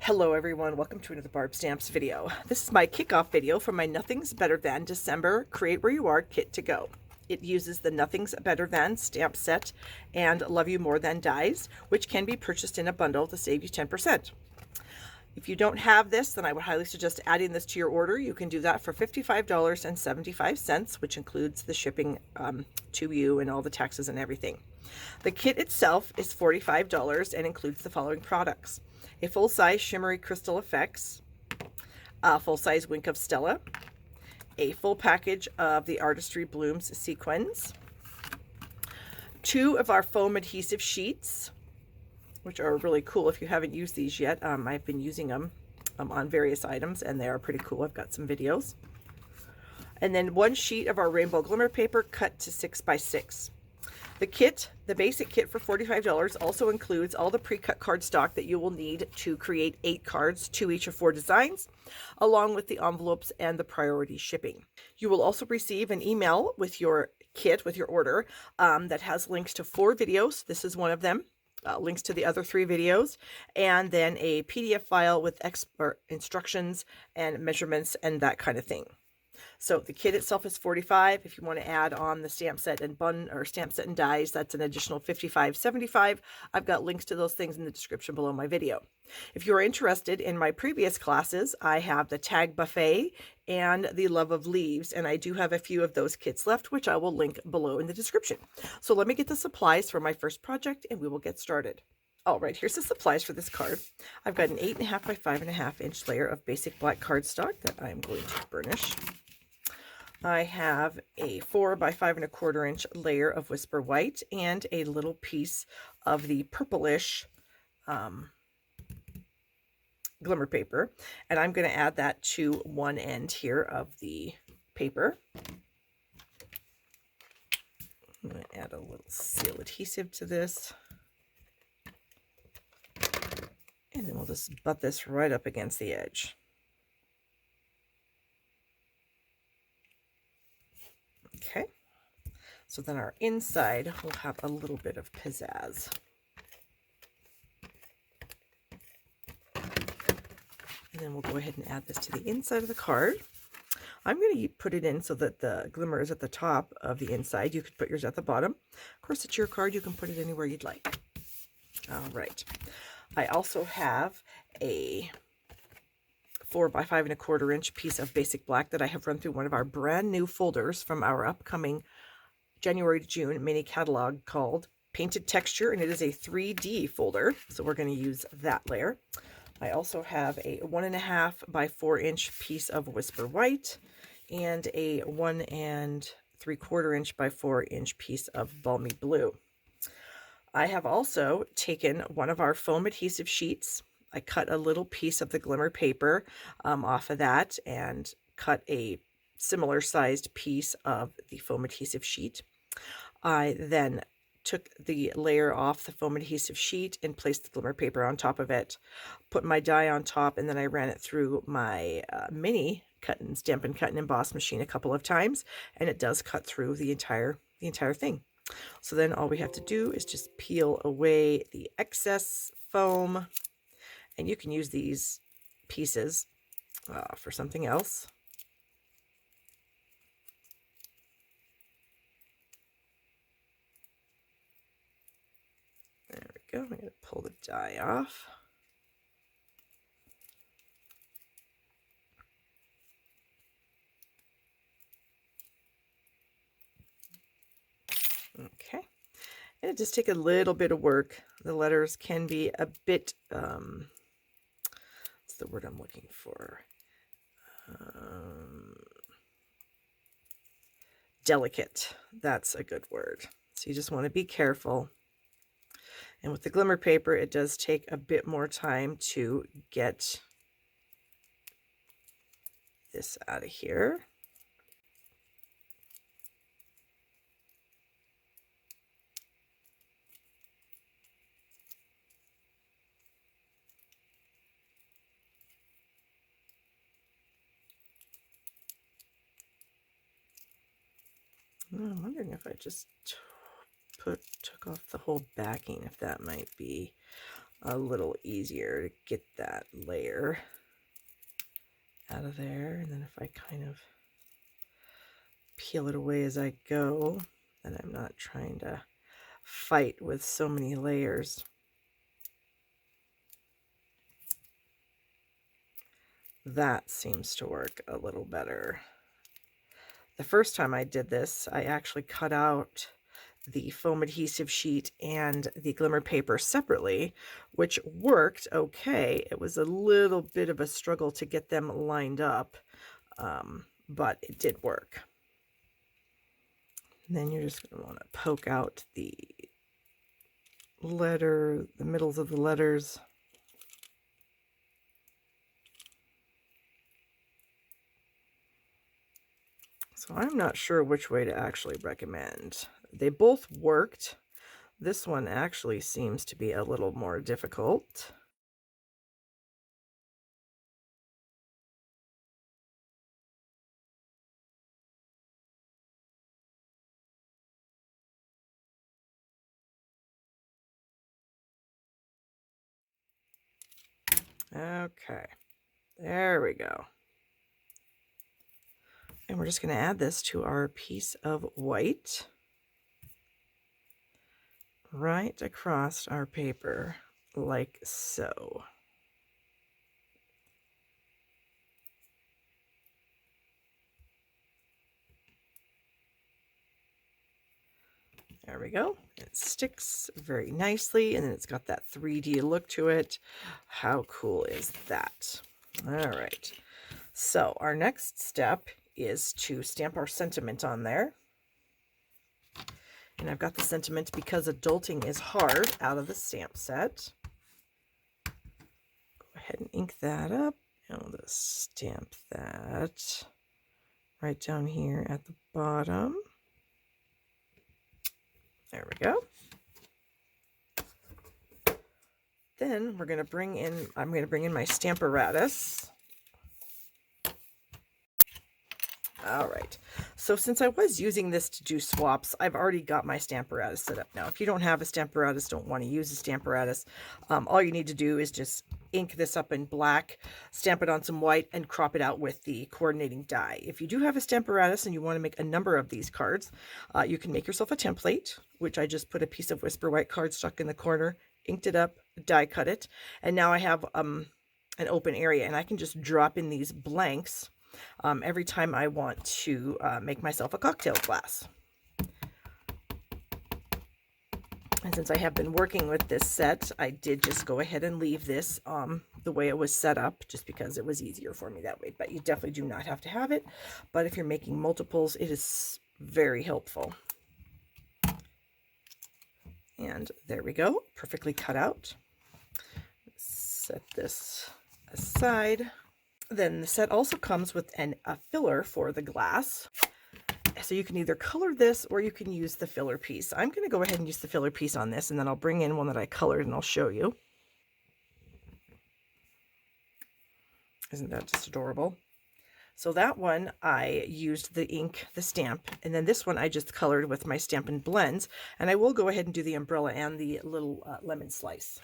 Hello everyone, welcome to another Barb Stamps video. This is my kickoff video for my Nothing's Better Than December Create Where You Are kit to go. It uses the Nothing's Better Than stamp set and Love You More Than dies, which can be purchased in a bundle to save you 10%. If you don't have this, then I would highly suggest adding this to your order. You can do that for $55.75, which includes the shipping to you and all the taxes and everything. The kit itself is $45 and includes the following products: a full-size shimmery crystal effects, a full-size wink of Stella, a full package of the Artistry Blooms sequins, 2 of our foam adhesive sheets, which are really cool. If you haven't used these yet, I've been using them on various items and they are pretty cool. I've got some videos. And then 1 sheet of our rainbow glimmer paper cut to 6 by 6. The kit, the basic kit for $45, also includes all the pre-cut cardstock that you will need to create 8 cards, 2 each of 4 designs, along with the envelopes and the priority shipping. You will also receive an email with your kit, with your order, that has links to 4 videos. This is one of them. Links to the other 3 videos, and then a PDF file with expert instructions and measurements and that kind of thing. So the kit itself is $45. If you want to add on the stamp set and stamp set and dies, that's an additional $55.75. I've got links to those things in the description below my video. If you're interested in my previous classes, I have the Tag Buffet and the Love of Leaves, and I do have a few of those kits left, which I will link below in the description. So let me get the supplies for my first project and we will get started. All right, here's the supplies for this card. I've got an 8.5 by 5.5 inch layer of basic black cardstock that I'm going to burnish. I have a 4 by 5.25 inch layer of Whisper White and a little piece of the purplish glimmer paper, and I'm going to add that to one end here of the paper. I'm going to add a little seal adhesive to this, and then we'll just butt this right up against the edge. Okay, so then our inside will have a little bit of pizzazz. And then we'll go ahead and add this to the inside of the card. I'm going to put it in so that the glimmer is at the top of the inside. You could put yours at the bottom. Of course, it's your card. You can put it anywhere you'd like. All right. I also have a 4 by 5.25 inch piece of basic black that I have run through one of our brand new folders from our upcoming January to June mini catalog called Painted Texture, and it is a 3D folder, so we're going to use that layer. I also have a 1.5 by 4 inch piece of Whisper White and a 1 3/4 inch by 4 inch piece of Balmy Blue. I have also taken one of our foam adhesive sheets. I cut a little piece of the glimmer paper off of that and cut a similar sized piece of the foam adhesive sheet. I then took the layer off the foam adhesive sheet and placed the glimmer paper on top of it, put my die on top, and then I ran it through my mini Stamp and Cut and Emboss machine a couple of times, and it does cut through the entire thing. So then all we have to do is just peel away the excess foam. And you can use these pieces for something else. There we go. I'm going to pull the die off. Okay. And it just takes a little bit of work. The letters can be a bit the word I'm looking for, delicate. That's a good word. So you just want to be careful. And with the glimmer paper, it does take a bit more time to get this out of here. I'm wondering if I just took off the whole backing, if that might be a little easier to get that layer out of there. And then if I kind of peel it away as I go, then I'm not trying to fight with so many layers. That seems to work a little better. The first time I did this, I actually cut out the foam adhesive sheet and the glimmer paper separately, which worked okay. It was a little bit of a struggle to get them lined up, but it did work. And then you're just going to want to poke out the middles of the letters. So I'm not sure which way to actually recommend. They both worked. This one actually seems to be a little more difficult. Okay, there we go. And we're just going to add this to our piece of white right across our paper, like so. There we go. It sticks very nicely, and then it's got that 3D look to it. How cool is that? All right. So our next step is to stamp our sentiment on there. And I've got the sentiment because adulting is hard out of the stamp set. Go ahead and ink that up. And we'll just stamp that right down here at the bottom. There we go. Then I'm going to bring in my Stamparatus. All right, so since I was using this to do swaps, I've already got my Stamparatus set up now. If you don't have a Stamparatus, don't want to use a Stamparatus, all you need to do is just ink this up in black, stamp it on some white, and crop it out with the coordinating die. If you do have a Stamparatus and you want to make a number of these cards, you can make yourself a template, which I just put a piece of Whisper White cardstock in the corner, inked it up, die cut it, and now I have an open area, and I can just drop in these blanks every time I want to make myself a cocktail glass. And since I have been working with this set, I did just go ahead and leave this the way it was set up, just because it was easier for me that way. But you definitely do not have to have it. But if you're making multiples, it is very helpful. And there we go, perfectly cut out. Set this aside. Then the set also comes with a filler for the glass. So you can either color this or you can use the filler piece. I'm going to go ahead and use the filler piece on this, and then I'll bring in one that I colored and I'll show you. Isn't that just adorable? So that one I used the ink, the stamp, and then this one I just colored with my Stampin' Blends, and I will go ahead and do the umbrella and the little lemon slice.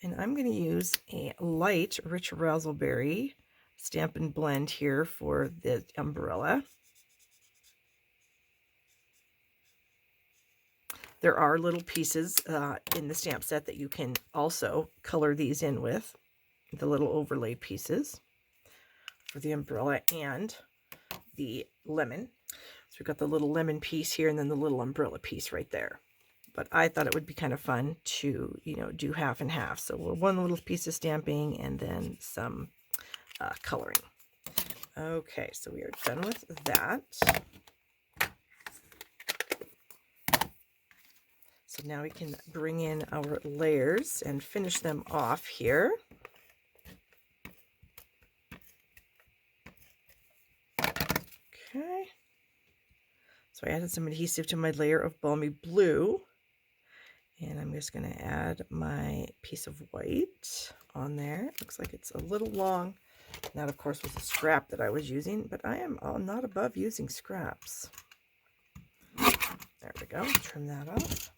And I'm going to use a light Rich Razzleberry Stampin' Blend here for the umbrella. There are little pieces in the stamp set that you can also color these in with, the little overlay pieces for the umbrella and the lemon. So we've got the little lemon piece here and then the little umbrella piece right there. But I thought it would be kind of fun to, do half and half. So one little piece of stamping and then some coloring. Okay, so we are done with that. So now we can bring in our layers and finish them off here. Okay. So I added some adhesive to my layer of Balmy Blue. And I'm just going to add my piece of white on there. Looks like it's a little long. That, of course, was a scrap that I was using, but I am not above using scraps. There we go. Trim that off.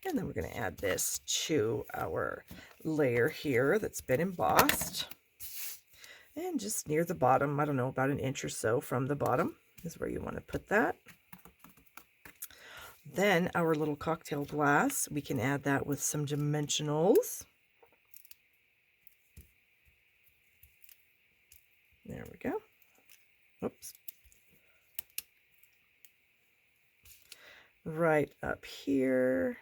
And then we're going to add this to our layer here that's been embossed. And just near the bottom, I don't know, about an inch or so from the bottom is where you want to put that. Then our little cocktail glass, we can add that with some dimensionals. There we go. Oops. Right up here.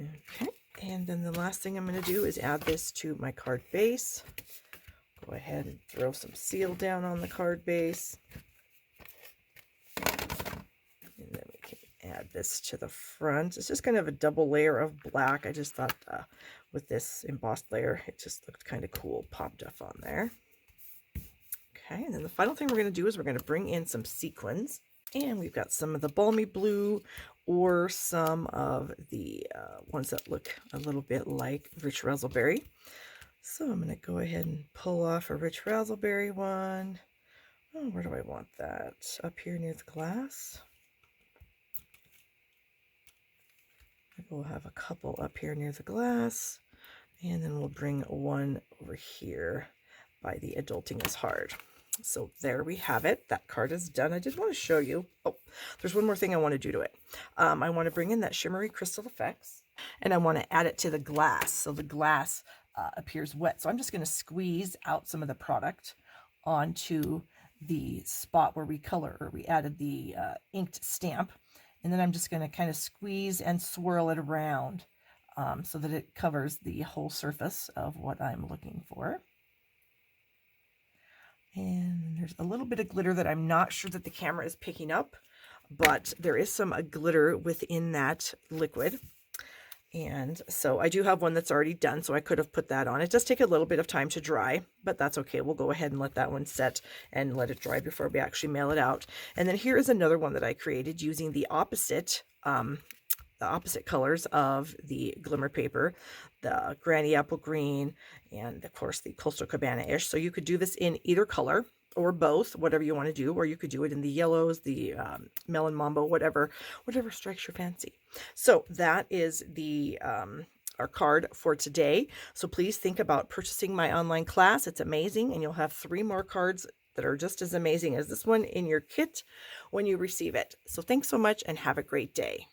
Okay, and then the last thing I'm going to do is add this to my card base. Go ahead and throw some seal down on the card base. And then we can add this to the front. It's just kind of a double layer of black. I just thought with this embossed layer, it just looked kind of cool, popped up on there. Okay, and then the final thing we're going to do is we're going to bring in some sequins. And we've got some of the balmy blue or some of the ones that look a little bit like rich razzleberry. So I'm going to go ahead and pull off a rich razzleberry one. Oh, where do I want that? Up here near the glass. We'll have a couple up here near the glass. And then we'll bring one over here by the Adulting is Hard. So there we have it. That card is done. I did want to show you. Oh, there's one more thing I want to do to it. I want to bring in that shimmery crystal effects, and I want to add it to the glass. So the glass appears wet. So I'm just going to squeeze out some of the product onto the spot where we color, or we added the inked stamp. And then I'm just going to kind of squeeze and swirl it around so that it covers the whole surface of what I'm looking for. And there's a little bit of glitter that I'm not sure that the camera is picking up, but there is some glitter within that liquid. And so I do have one that's already done, so I could have put that on. It does take a little bit of time to dry, but that's okay. We'll go ahead and let that one set and let it dry before we actually mail it out. And then here is another one that I created using the opposite colors of the glimmer paper, the Granny Apple Green, and of course the Coastal Cabana-ish. So you could do this in either color or both, whatever you want to do, or you could do it in the yellows, the Melon Mambo, whatever strikes your fancy. So that is the our card for today. So please think about purchasing my online class. It's amazing, and you'll have 3 more cards that are just as amazing as this one in your kit when you receive it. So thanks so much and have a great day.